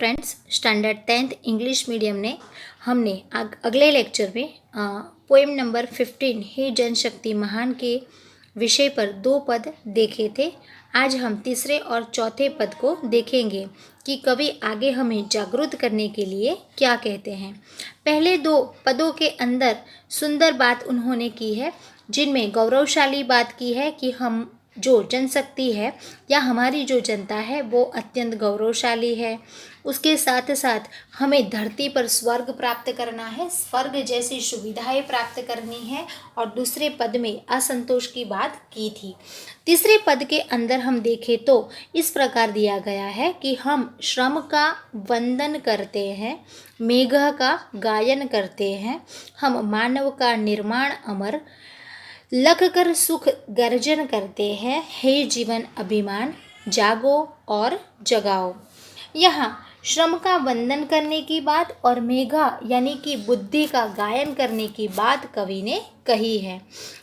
Friends, standard 10th English medium ने हमने अगले लेक्चर में पोएम नंबर 15 हे जनशक्ति महान के विषय पर 2 पद देखे थे। आज हम तीसरे और चौथे पद को देखेंगे कि कवि आगे हमें जागरूक करने के लिए क्या कहते हैं। पहले 2 पदों के अंदर सुंदर बात उन्होंने की है, जिनमें गौरवशाली बात की है कि हम जो जनशक्ति है या हमारी जो जनता है वो अत्यंत गौरवशाली है। उसके साथ साथ हमें धरती पर स्वर्ग प्राप्त करना है, स्वर्ग जैसी सुविधाएं प्राप्त करनी है, और दूसरे पद में असंतोष की बात की थी। तीसरे पद के अंदर हम देखें तो इस प्रकार दिया गया है कि हम श्रम का वंदन करते हैं, मेघ का गायन करते हैं, हम मानव का निर्माण अमर लख कर सुख गर्जन करते हैं, हे जीवन अभिमान जागो और जगाओ। यहाँ श्रम का वंदन करने की बात और मेघा यानी कि बुद्धि का गायन करने की बात कवि ने कही है।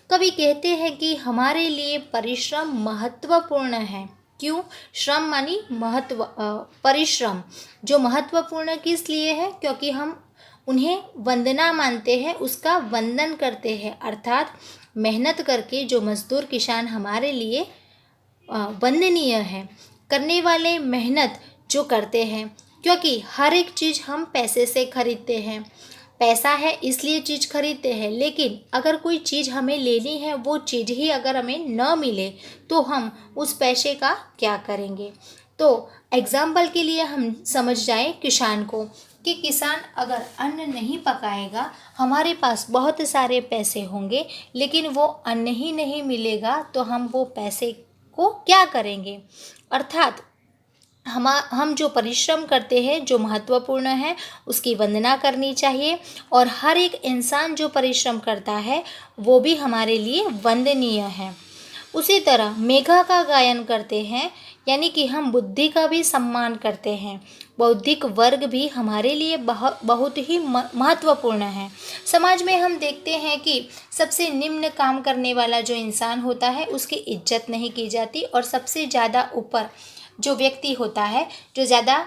कवि कहते हैं कि हमारे लिए परिश्रम महत्वपूर्ण है। क्यों? श्रम मानी महत्व, परिश्रम जो महत्वपूर्ण किस लिए है? क्योंकि हम उन्हें वंदना मानते हैं, उसका वंदन करते हैं, अर्थात मेहनत करके जो मजदूर किसान हमारे लिए वंदनीय है, करने वाले मेहनत जो करते हैं। क्योंकि हर एक चीज़ हम पैसे से खरीदते हैं, पैसा है इसलिए चीज़ खरीदते हैं, लेकिन अगर कोई चीज़ हमें लेनी है, वो चीज़ ही अगर हमें न मिले तो हम उस पैसे का क्या करेंगे। तो एग्जाम्पल के लिए हम समझ जाएं किसान को कि किसान अगर अन्न नहीं पकाएगा, हमारे पास बहुत सारे पैसे होंगे लेकिन वो अन्न ही नहीं मिलेगा, तो हम वो पैसे को क्या करेंगे। अर्थात हम जो परिश्रम करते हैं जो महत्वपूर्ण है उसकी वंदना करनी चाहिए, और हर एक इंसान जो परिश्रम करता है वो भी हमारे लिए वंदनीय है। उसी तरह मेघा का गायन करते हैं, यानी कि हम बुद्धि का भी सम्मान करते हैं। बौद्धिक वर्ग भी हमारे लिए बहुत ही महत्वपूर्ण है। समाज में हम देखते हैं कि सबसे निम्न काम करने वाला जो इंसान होता है उसकी इज्जत नहीं की जाती, और सबसे ज़्यादा ऊपर जो व्यक्ति होता है, जो ज़्यादा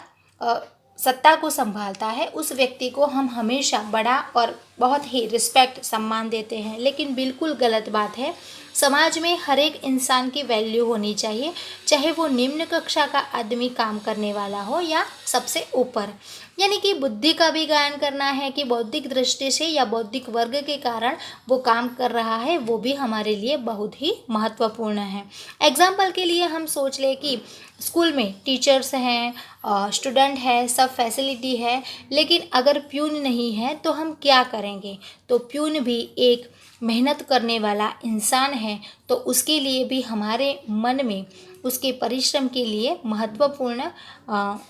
सत्ता को संभालता है, उस व्यक्ति को हम हमेशा बड़ा और बहुत ही रिस्पेक्ट सम्मान देते हैं। लेकिन बिल्कुल गलत बात है। समाज में हर एक इंसान की वैल्यू होनी चाहिए, चाहे वो निम्न कक्षा का आदमी काम करने वाला हो या सबसे ऊपर। यानी कि बुद्धि का भी गायन करना है कि बौद्धिक दृष्टि से या बौद्धिक वर्ग के कारण वो काम कर रहा है, वो भी हमारे लिए बहुत ही महत्वपूर्ण है। एग्जाम्पल के लिए हम सोच लें कि स्कूल में टीचर्स हैं, स्टूडेंट है, सब फैसिलिटी है, लेकिन अगर प्यून नहीं है तो हम क्या करेंगे। तो प्यून भी एक मेहनत करने वाला इंसान है, तो उसके लिए भी हमारे मन में उसके परिश्रम के लिए महत्वपूर्ण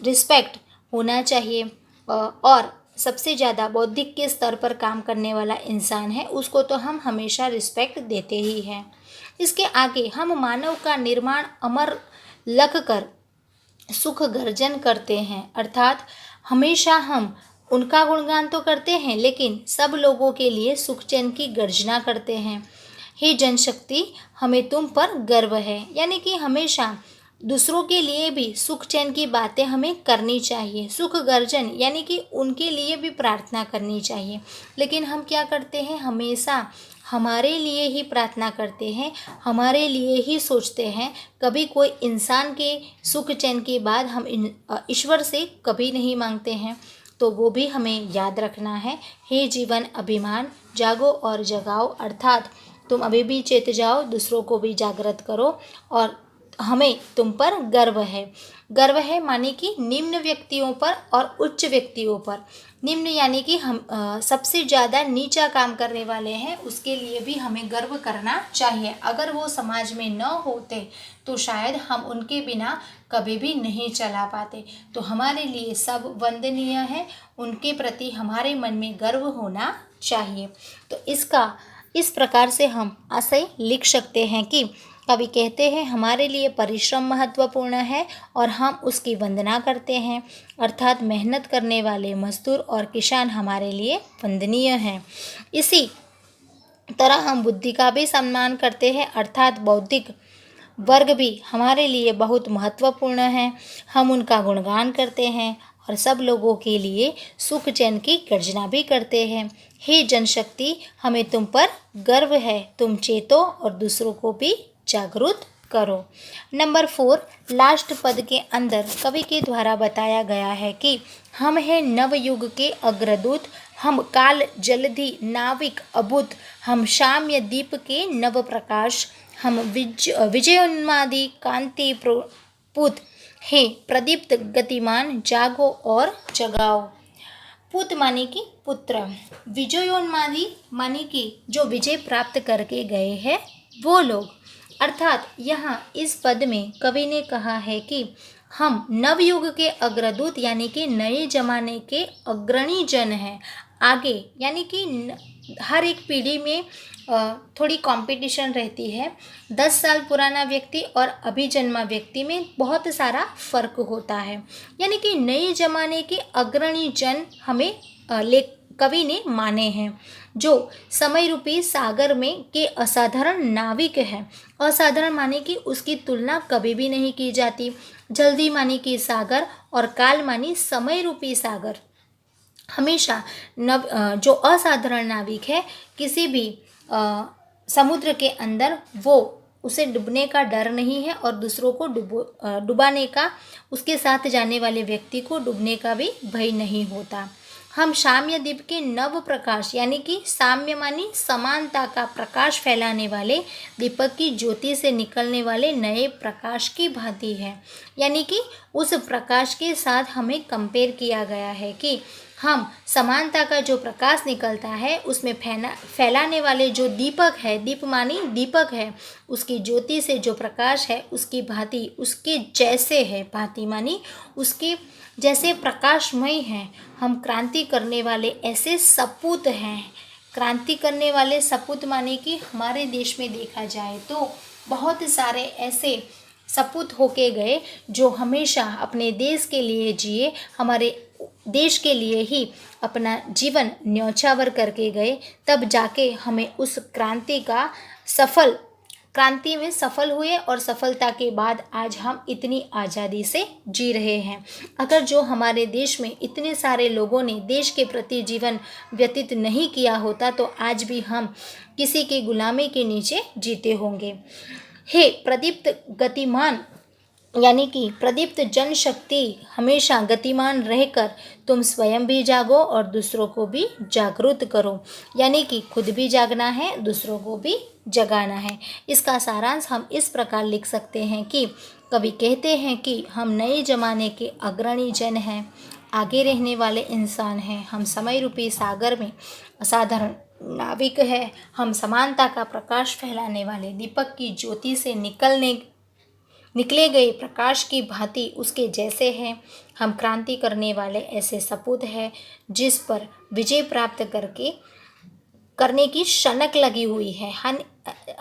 रिस्पेक्ट होना चाहिए। और सबसे ज़्यादा बौद्धिक के स्तर पर काम करने वाला इंसान है, उसको तो हम हमेशा रिस्पेक्ट देते ही हैं। इसके आगे हम मानव का निर्माण अमर लख कर सुख गर्जन करते हैं, अर्थात हमेशा हम उनका गुणगान तो करते हैं लेकिन सब लोगों के लिए सुख चैन की गर्जना करते हैं। हे जनशक्ति, हमें तुम पर गर्व है, यानी कि हमेशा दूसरों के लिए भी सुख चैन की बातें हमें करनी चाहिए। सुख गर्जन यानी कि उनके लिए भी प्रार्थना करनी चाहिए, लेकिन हम क्या करते हैं, हमेशा हमारे लिए ही प्रार्थना करते हैं, हमारे लिए ही सोचते हैं। कभी कोई इंसान के सुख चैन की बात हम ईश्वर से कभी नहीं मांगते हैं, तो वो भी हमें याद रखना है। हे जीवन अभिमान जागो और जगाओ, अर्थात तुम अभी भी चेत जाओ, दूसरों को भी जागृत करो, और हमें तुम पर गर्व है। गर्व है माने कि निम्न व्यक्तियों पर और उच्च व्यक्तियों पर। निम्न यानी कि हम सबसे ज़्यादा नीचा काम करने वाले हैं, उसके लिए भी हमें गर्व करना चाहिए। अगर वो समाज में न होते तो शायद हम उनके बिना कभी भी नहीं चला पाते। तो हमारे लिए सब वंदनीय है, उनके प्रति हमारे मन में गर्व होना चाहिए। तो इसका इस प्रकार से हम आशय लिख सकते हैं कि कवि कहते हैं हमारे लिए परिश्रम महत्वपूर्ण है और हम उसकी वंदना करते हैं, अर्थात मेहनत करने वाले मजदूर और किसान हमारे लिए वंदनीय हैं। इसी तरह हम बुद्धि का भी सम्मान करते हैं, अर्थात बौद्धिक वर्ग भी हमारे लिए बहुत महत्वपूर्ण है। हम उनका गुणगान करते हैं और सब लोगों के लिए सुख चैन की गर्जना भी करते हैं। हे जनशक्ति, हमें तुम पर गर्व है, तुम चेतो और दूसरों को भी जागरूक करो। नंबर 4, लास्ट पद के अंदर कवि के द्वारा बताया गया है कि हम हैं नवयुग के अग्रदूत, हम काल जलधि नाविक अभूत, हम शाम्य दीप के नव प्रकाश, हम विजयोन्मादी कांति पूत, हे प्रदीप्त गतिमान जागो और जगाओ। पूत माने कि पुत्र, विजयोन्मादी माने कि जो विजय प्राप्त करके गए हैं वो लोग। अर्थात यहाँ इस पद में कवि ने कहा है कि हम नवयुग के अग्रदूत यानी कि नए जमाने के अग्रणी जन हैं। आगे यानी कि हर एक पीढ़ी में थोड़ी कंपटीशन रहती है। 10 साल पुराना व्यक्ति और अभी जन्मा व्यक्ति में बहुत सारा फर्क होता है। यानी कि नए जमाने के अग्रणी जन हमें कवि ने माने हैं, जो समय रूपी सागर में के असाधारण नाविक है। असाधारण माने कि उसकी तुलना कभी भी नहीं की जाती। जल्दी माने कि सागर और काल मानी समय रूपी सागर। हमेशा जो असाधारण नाविक है किसी भी समुद्र के अंदर वो उसे डूबने का डर नहीं है और दूसरों को डुबाने का, उसके साथ जाने वाले व्यक्ति को डूबने का भी भय नहीं होता। हम साम्य दीप के नव प्रकाश यानी कि साम्य मानी समानता का प्रकाश फैलाने वाले दीपक की ज्योति से निकलने वाले नए प्रकाश की भांति है। यानी कि उस प्रकाश के साथ हमें कंपेयर किया गया है कि हम समानता का जो प्रकाश निकलता है उसमें फैलाने वाले जो दीपक है, दीप मानी दीपक है, उसकी ज्योति से जो प्रकाश है उसकी भांति, उसके जैसे है, भांति मानी उसके जैसे प्रकाशमय हैं। हम क्रांति करने वाले ऐसे सपूत हैं। क्रांति करने वाले सपूत माने कि हमारे देश में देखा जाए तो बहुत सारे ऐसे सपूत होके गए जो हमेशा अपने देश के लिए जिए, हमारे देश के लिए ही अपना जीवन न्यौछावर करके गए। तब जाके हमें उस क्रांति में सफल हुए और सफलता के बाद आज हम इतनी आज़ादी से जी रहे हैं। अगर जो हमारे देश में इतने सारे लोगों ने देश के प्रति जीवन व्यतीत नहीं किया होता तो आज भी हम किसी की गुलामी के नीचे जीते होंगे। हे प्रदीप्त गतिमान यानी कि प्रदीप्त जनशक्ति, हमेशा गतिमान रहकर तुम स्वयं भी जागो और दूसरों को भी जागरूक करो। यानी कि खुद भी जागना है, दूसरों को भी जगाना है। इसका सारांश हम इस प्रकार लिख सकते हैं कि कवि कहते हैं कि हम नए जमाने के अग्रणी जन हैं, आगे रहने वाले इंसान हैं। हम समय रूपी सागर में असाधारण नाविक है। हम समानता का प्रकाश फैलाने वाले दीपक की ज्योति से निकले गए प्रकाश की भांति उसके जैसे हैं। हम क्रांति करने वाले ऐसे सपूत हैं जिस पर विजय प्राप्त करने की शनक लगी हुई है।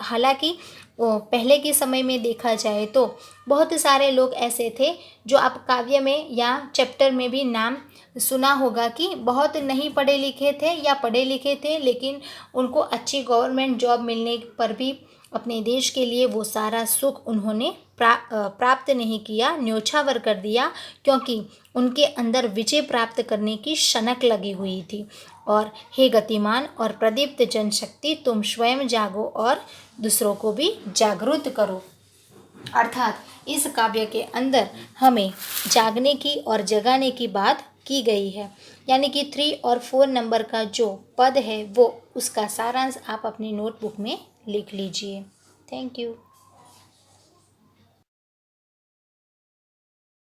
हालांकि पहले के समय में देखा जाए तो बहुत सारे लोग ऐसे थे जो आप काव्य में या चैप्टर में भी नाम सुना होगा कि बहुत नहीं पढ़े लिखे थे या पढ़े लिखे थे, लेकिन उनको अच्छी गवर्नमेंट जॉब मिलने पर भी अपने देश के लिए वो सारा सुख उन्होंने प्राप्त नहीं किया, न्योछावर कर दिया, क्योंकि उनके अंदर विजय प्राप्त करने की शनक लगी हुई थी। और हे गतिमान और प्रदीप्त जनशक्ति, तुम स्वयं जागो और दूसरों को भी जागरूक करो। अर्थात इस काव्य के अंदर हमें जागने की और जगाने की बात की गई है। यानी कि 3 और 4 नंबर का जो पद है वो उसका सारांश आप अपनी नोटबुक में लिख लीजिए। Thank you.